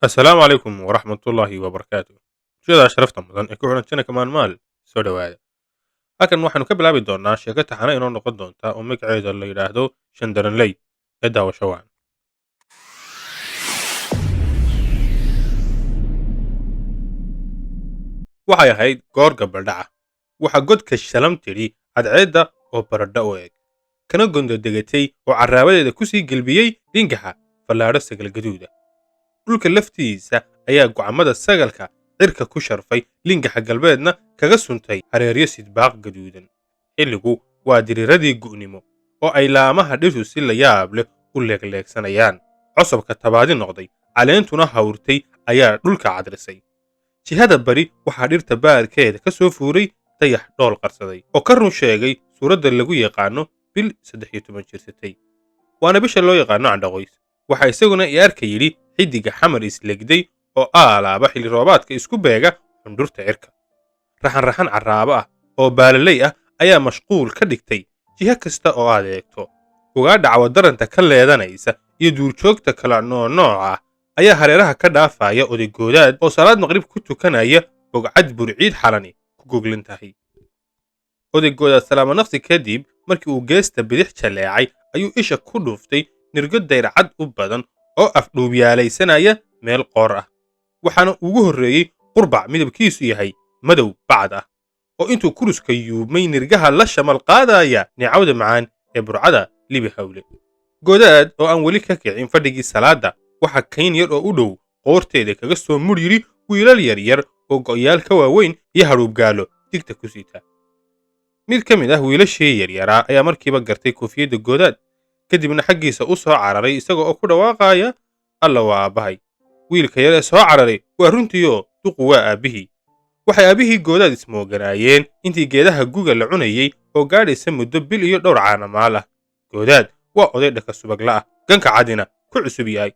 السلام عليكم ورحمة الله وبركاته. Sida sharafta mudan ee ku xiran channelka Maalmaal soo dhawaada. Halkan waxaanu ka bilaabi doonaa sheeko taxane inoo noqon doonta oo magaceeda la yidhaahdo Shandaranley ee daawasho wacan. Waxay ahayd goor gabaldhaca. Waxa godka shalam tidhi cadceedda oo baradho u eg. Kana gondo degatay oo carraabadeeda ku sii gelbiyey dhingaxa fallaadho sagal gaduuda. Dhulka laftiisa ayaa go'aamada sagalka cirka ku sharfay lingaxa galbeedna kaga suntay hareeryo sidbaaq gaduudan. Xilligu waa diriiradii gu'nimo oo ay laamaha dhirtu si la yaab leh u leegleegsanayaan. Cosabka tabaadi noqday, caleentuna hawrtay ayaa dhulka cadrisay. Jihada bari waxaa dhirta baarkeeda ka soo fuuray dayax dhool qarsaday oo ka run sheegay suuradda lagu yaqaano bil 13 jirsatay. Waana bisha loo yaqaano candhaqoys. Waxaa isaguna i arka yidhi xiddiga xamar islegday oo aalaaba xilli roobaadka isku beega xundhurta cirka. Raxan carraabo ah oo baalaley ah ayaa mashquul ka dhigtay jiha kasta oo aad eegto. Ugaadha cawadaranta ka leedanaysa iyo duurjoogta kala nooca ah ayaa hareeraha ka dhaafaya odaygoodaad oo salaad maqrib ku tukanaya bogcad burciid xalani ku goglan tahay. Odaygoodaad salaamo naqsi kadib markii uu geesta bidix jaleecay ayuu isha ku dhuftay nirgo dayrcad u badan oo afdhuubyaalaysanaya meel qoor ah. Waxaana ugu horreeyey qurbac midabkiisu yahay madow bacad ah oo intuu kuruska yuubmay nirgaha la shamal qaadaya neecawda macaan ee burcada libi hawle. Goodaad oo aan weli ka kicin fadhigii salaada waxa kayn yar oo u dhow qoorteeda kaga soo mur yidhi wiilal yaryar oo go'yaal ka waaweyn iyo hadhuubgaalo digta ku sita. Mid ka mid ah wiilashii yaryaraa ayaa markiiba gartay koofiyadda goodaad kadibna xaggiisa u soo cararay isaga oo ku dhawaaqaya alla waa aabbahay. Wiilka yar ee soo cararay waa runtiioo duqu waa aabbihii. Waxay aabbihii goodaad ismooganaayeen intii geedaha guga la cunayey oo gaadhaysa muddo bil iyo dhowr caanamaal ah. Goodaad waa oday dhaka subagla ah, ganka cadina ku cusub yahay.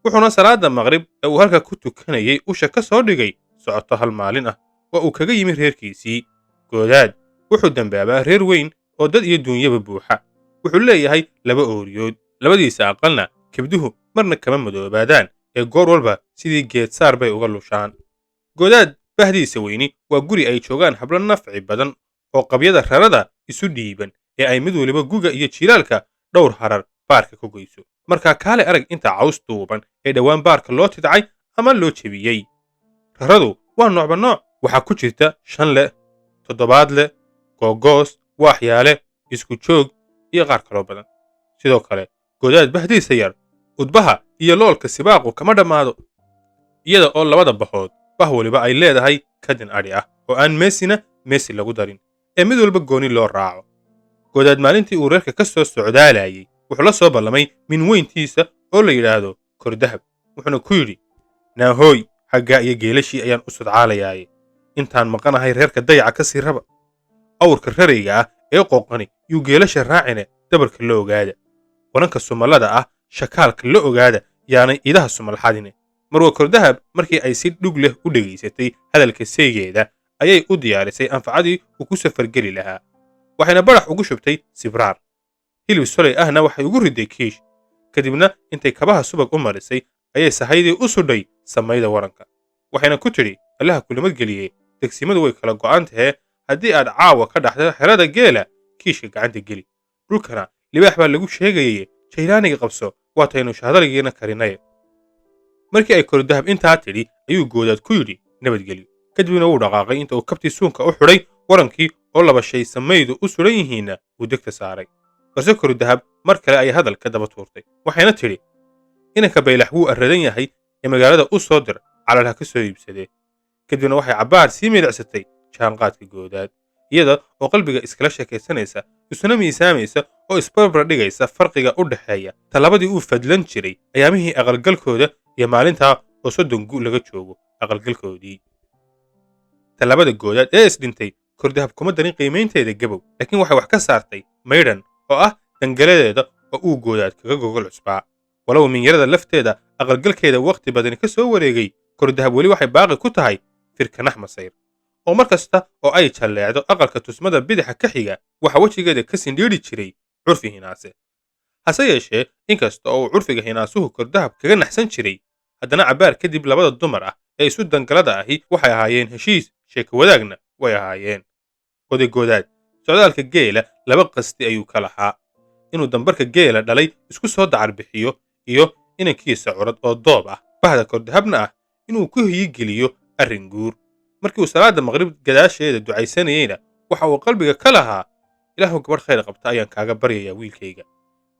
Wuxuuna salaada maqrib ee uu halka ku tukanayay usha ka soo dhigay socoto hal maalin ah oo uu kaga yimi reerkiisii. Goodaad wuxuu dambaabaa reer weyn oo dad iyo duunyaba buuxa. Wuxuu leeyahay laba ooriyood, labadiisa aqalna kibduhu marna kama madoobaadaan ee goor walba sidii geed saar bay uga lushaan. Goodaad bahdiisa weyni waa guri ay joogaan hablo nafci badan oo qabyada rarada isu dhiiban ee ay mid waliba guga iyo jilaalka dhowr harar baarka ku goyso. Markaa kaale arag inta caws duuban ee dhowaan baarka loo tidcay ama loo jebiyey. Raradu waa noocba nooc, waxaa ku jirta 5 le, 7 le, googoos, waaxyaale, isku joog iyo qaar kaloo badan. Sidoo kale goodaad bahdiisa yar udbaha iyo loolka sibaaqu kama dhammaado, iyada oo labada bahood bah waliba ay leedahay kadin adhi ah oo aan meesi lagu darin ee mid walba gooni loo raaco. Goodaad maalintii uu reerka ka soo socdaalayay wuxuu la soo ballamay min weyntiisa oo la yidhaahdo kordahab. Wuxuuna ku yidhi naahooy xaggaa iyo geelashii ayaan u sudcaalayaaye intaan maqanahay reerka dayaca ka sii raba. Awrka rarayga ah ee qooqani yuu geelasha raacine dabarka la ogaada. Waranka sumallada ah shakaalka la ogaada yaanay idaha sumal xadine. Marwa kordahab markii ay si dhug leh u dhegaysatay hadalka seegeeda ayay u diyaarisay anfacadii uu ku safargeli lahaa. Waxayna barax ugu shubtay sibraar. Hilib solay ahna waxay ugu riday kiish. Kadibna intay kabaha subag u marisay ayay sahaydii u sudhay samayda waranka. Waxayna ku tidhi allaha kulamad geliyey degsimadu way kala go'an tahay haddii aad caawa ka dhaxda xerada geela kiishka gacanta geli. Dhulkana libaax baa lagu sheegayay jaylaaniga qabso waataynu shahadaligiina karinaye. Markii ay kordahab intaa tidhi ayuu goodaad ku yidhi nabadgelyo. Kadibna wuu dhaqaaqay inta uu kabtii suunka u xidhay warankii oo laba shay samaydu u suran yihiinna uu degta saaray. Balse kordahab mar kale ayay hadal ka daba tuurtay. Waxayna tidhi inanka baylax wuu arradan yahay ee magaalada u soo dir calalha ka soo iibsadee. Kadibna waxay cabbaar sii milicsatay jaanqaadka goodaad iyada oo qalbiga iskala sheekaysanaysa isuna miisaamaysa oo isbarbar dhigaysa farqiga u dhaxeeya talabadii uu fadlan jiray ayaamihii aqalgalkooda iyo maalintaa oo 30 gu laga joogo aqalgalkoodii. Talabada goodaad ee isdhintay kordahab kuma darin qiimaynteeda gabow, laakiin waxay wax ka saartay maydhan oo ah dangaladeeda oo uu goodaad kaga gogol cusbaa. Walow minyarada lafteeda aqalgalkeeda waqti badani ka soo wareegay, kordahab weli waxay baaqi ku tahay firkanax masayr oo mar kasta oo ay jalleecdo aqalka tusmada bidaxa ka xiga waxa wejigeeda ka sindhiidhi jiray curfi hinaase. Hase yeeshee inkasta oo uu curfiga hinaasuhu kordahab kaga naxsan jiray haddana cabbaar kadib labada dumar ah ee isu dangalada ahi waxay ahaayeen heshiis sheeko wadaagna way ahaayeen. oday goodaad socdaalka geela laba qasdi ayuu ka lahaa: inuu dambarka geela dhalay isku soo dacar bixiyo, iyo inankiisa curad oo doob ah bahda kordahabna ah inuu ku hiyigeliyo arrin guur. markii uu salaada maqrib gadaasheeda ducaysanayeyna waxa uu qalbiga ka lahaa: ilaahu gabadh khayr qabta ayaan kaaga baryayaa wiilkayga.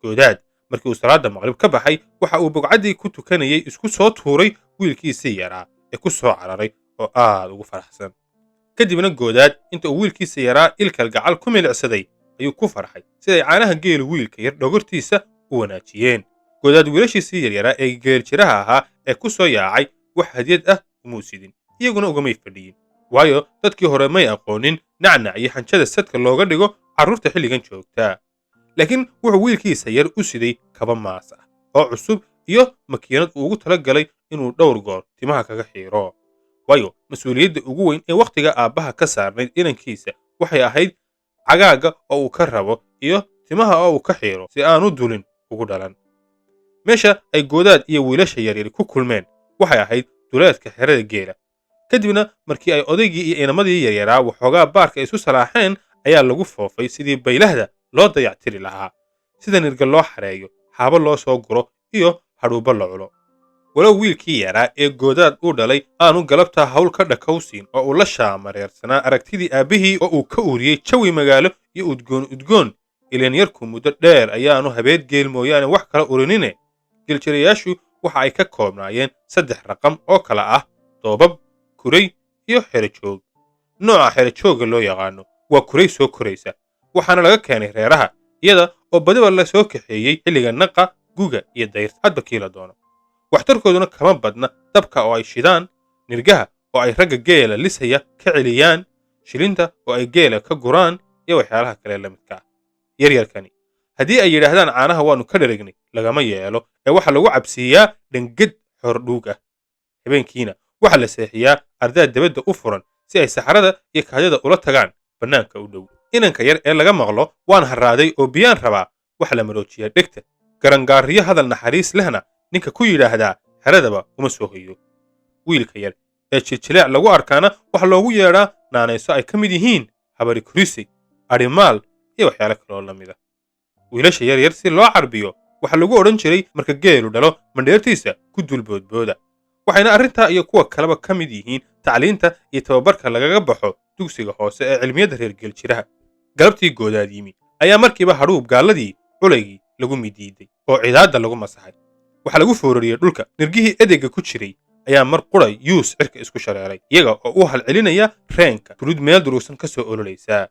goodaad markii uu salaada maqrib ka baxay waxa uu bogcaddii ku tukanayey isku soo tuuray wiilkiisii yaraa ee ku soo cararay oo aad ugu faraxsan. kadibna goodaad inta uu wiilkiisa yaraa ilkal gacal ku milicsaday ayuu ku farxay siday caanaha geelu wiilka yar dhogortiisa u wanaajiyeen. goodaad wiilashiisii yaryaraa ee geeljiraha ahaa ee ku soo yaacay wax hadiyad ah umuu sidin, iyaguna ugamay fadhiyin, waayo dadkii hore may aqoonin nacnac iyo xanjada sadka looga dhigo carruurta xilligan joogtaa. laakiin wuxuu wiilkiisa yar u siday kaba maas ah oo cusub iyo makiinad uu ugu tala galay inuu dhowr goor timaha kaga xiiro, waayo mas-uuliyadda ugu weyn ee wakhtiga aabbaha ka saarnayd inankiisa waxay ahayd cagaagga oo uu ka rabo iyo timaha oo uu ka xiiro si aanu dulin ugu dhalan. meesha ay goodaad iyo wiilasha yaryari ku kulmeen waxay ahayd duleedka xerada geela. kadibna markii ay odaygii iyo inamadii yaryaraa waxoogaa baarka isu salaaxeen ayaa lagu foofay sidii baylahda loo dayactiri lahaa, sida nirga loo xareeyo, xaabo loo soo guro iyo hadhuubba la culo. walow wiilkii yaraa ee goodaad uu dhalay aanu galabtaa hawl ka dhakowsiin oo uu la shaamareersanaa aragtidii aabbihii oo uu ka uriyey jawi magaalo iyo udgoon ileen yarku muddo dheer ayaanu habeed geel mooyaane wax kala urinine. geeljirayaashu waxa ay ka koobnaayeen 3 raqam oo kala ah doobab, kuray iyo xerajoog. nooca xerajooga loo yaqaano waa kuray soo koraysa, waxaana laga keenay reeraha iyada oo badiba la soo kaxeeyey xilliga naqa, guga iyo dayrta hadba kii la doono. waxtarkooduna kama badna dabka oo ay shidaan, nirgaha oo ay ragga geela lisaya ka celiyaan, shilinta oo ay geela ka guraan iyo waxyaalaha kale la midka ah. yaryarkani haddii ay yidhaahdaan caanaha waannu ka dharagnay lagama yeelo ee waxa lagu cabsiiyaa dhanged xordhuug ah. habeenkiina waxa la seexiyaa ardaa dabadda u furan si ay saxarada iyo kaadida ula tagaan bannaanka u dhow. inanka yar ee laga maqlo waan harraaday oo biyaan rabaa waxa la maroojiyaa dhegta, garangaariyo hadal naxariis lehna ninka ku yidhaahdaa xeradaba uma soo hoyo. wiilka yar ee jiljileec lagu arkaana waxa loogu yeedhaa naanayso ay ka mid yihiin habari kurisay, adhimaal iyo waxyaalo kaloo la mid ah. wiilasha yaryar si loo carbiyo waxaa lagu odhan jiray marka geelu dhalo mandheertiisa ku dulboodbooda, waxayna arrintaa iyo kuwa kaleba ka mid yihiin tacliinta iyo tababarka lagaga baxo dugsiga hoose ee cilmiyadda reer geeljiraha. galabtii goodaad yimi ayaa markiiba hadhuub gaalladii culaygii lagu midiiday oo cidaadda lagu masaxay. waxaa lagu foorariyey dhulka, nirgihii edeyga ku jiray ayaa mar quray yuus cirka isku shareeray iyaga oo u halcelinaya reenka tulud meel durugsan ka soo ololaysaa.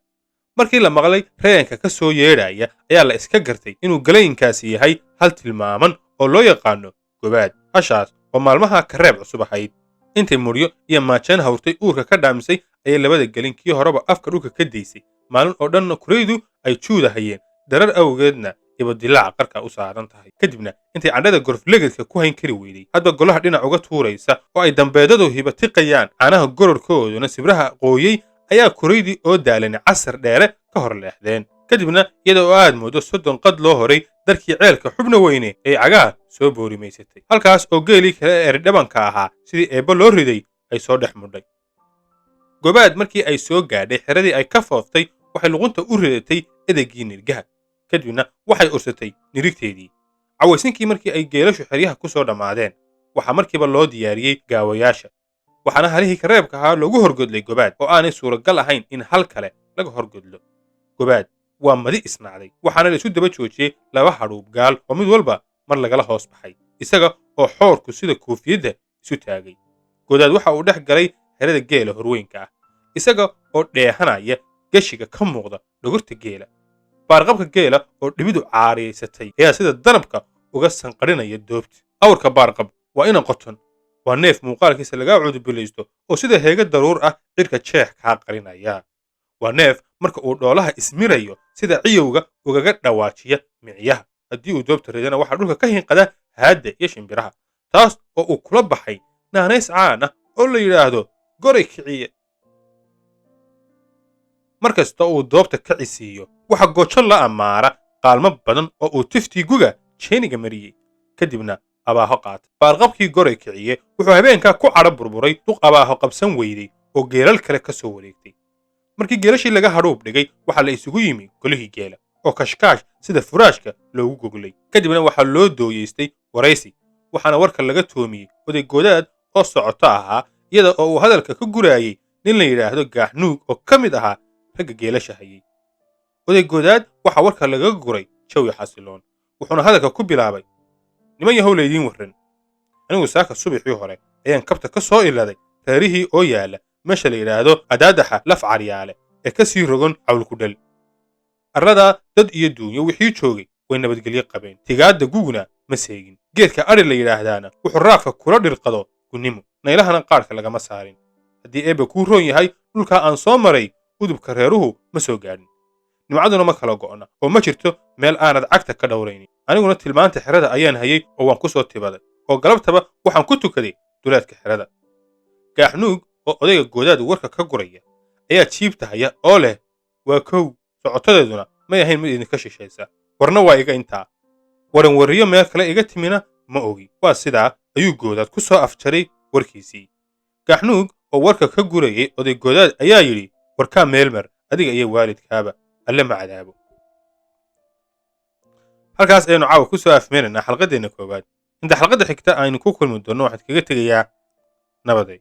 markii la maqlay reenka ka soo yeedhaya ayaa la iska gartay inuu galayinkaasi yahay hal tilmaaman oo loo yaqaano gobaad, hashaas oo maalmaha ka reeb cusub ahayd. intay muryo iyo maajeen hawrtay uurka ka dhaamisay ayay labada gelin kii horeba afka dhulka ka daysay. maalin oo dhanna kuraydu ay juudahayeen, darar awgeedna ibadilaaca qarka u saaran tahay. kadibna intay cadhada goroflegedka ku hayn kari weyday hadba golaha dhinac uga tuuraysa oo ay dambeedadu hibatiqayaan caanaha gororkooduna sibraha qooyey ayaa kuraydii oo daalani casar dheere ka hor leexdeen. kadibna iyada oo aad moodo 30 qad loo horay darkii ceelka xubna weyne ee cagaha soo boorimaysatay, halkaas oo geelii kale ee eridhabanka ahaa sidii eebba loo riday ay soo dhex mudhay. gobaad markii ay soo gaadhay xeradii ay ka fooftay waxay luqunta u ridatay edeygii nirgaha, kadibna waxay ursatay nirigteedii. cawaysinkii markii ay geelashu xeryaha ku soo dhammaadeen waxaa markiiba loo diyaariyey gaawayaasha, waxaana halihii kareebka ahaa loogu horgodlay gobaad oo aanay suuragal ahayn in hal kale laga horgodlo. gobaad waa madi isnacday, waxaana la isu daba joojiyey 2 hadhuub gaal oo mid walba mar lagala hoos baxay, isaga oo xoorku sida koofiyadda isu taagay. goodaad waxa uu dhex galay xerada geela horweynka ah, isaga oo dheehanaya geshiga ka muuqda dhogorta geela. baarqabka geela oo dhibidu caariyaysatay ayaa sida danabka uga sanqadhinaya doobta. awrka baarqab waa inan qoton, waa neef muuqaalkiisa laga cudubilaysto oo sida heega daruur ah cirka jeex kaa qarinaya. waa neef marka uu dhoolaha ismirayo sida ciyowga ugaga dhawaajiya miciyaha, haddii uu doobta ridana waxaa dhulka ka hinqada haadda iyo shimbiraha, taas oo uu kula baxay naanays caan ah oo la yidhaahdo goray kiciye. markasta uu doobta ka cisiiyo waxa goojo la ammaara qaalmo badan oo uu tiftii guga jeeniga mariyey, kadibna abaaho qaata. Baarqabkii goray kiciye wuxuu habeenkaa ku cadho burburay duq abaaho qabsan weyday oo geelal kale ka soo wareegtay. markii geelashii laga hadhuub dhigay waxaa la isugu yimi golihii geela oo kashkaash sida furaashka loogu goglay. kadibna waxaa loo dooyeystay waraysi, waxaana warka laga toomiyey oday goodaad oo socoto ahaa, iyada oo uu hadalka ka guraayey nin la yidhaahdo gaaxnuug oo ka mid ahaa ragga geelasha hayay. oday goodaad waxaa warka laga guray jawi xasiloon, wuxuuna hadalka ku bilaabay, niman yahow laydiin warran. anigu saaka subaxii hore ayaan kabta ka soo iladay reerihii oo yaala meesha la yidhaahdo adaadaxa laf caryaale ee ka sii rogon cawlkudhal. arradaa dad iyo duunyo wixii joogay way nabadgelyo qabeen, tigaadda guguna ma seegin. geedka adhi la yidhaahdaana wuxuu raafka kula dhirqado gunnimo, naylahana qaarka lagama saarin. haddii eebba kuu roon yahay dhulkaa aan soo maray udubka reeruhu ma soo gaadhin, nimcaduna ma kala go'na oo ma jirto meel aanad cagta ka dhowraynin. aniguna tilmaanta xerada ayaan hayay oo waan ku soo tibaday, oo galabtaba waxaan ku tukaday duleedka xerada. gaaxnuug oo odayga goodaad warka ka guraya ayaa jiibta haya oo leh, waa kow, socotadeeduna may ahayn mid idinka shishaysa, warna waa iga intaa, waran warriyo meel kale iga timina ma ogi. waa sidaa ayuu goodaad ku soo afjaray warkiisii. gaaxnuug oo warka ka gurayay oday goodaad ayaa yidhi, warkaa meelmar adiga iyo waalidkaaba, alle ma cadaabo. halkaas ayaynu caawa ku soo afmeeraynaa xalqaddeenna koowaad. inta xalqadda xigta aynu ku kulmi doonno waxaad kaga tegayaa nabaday.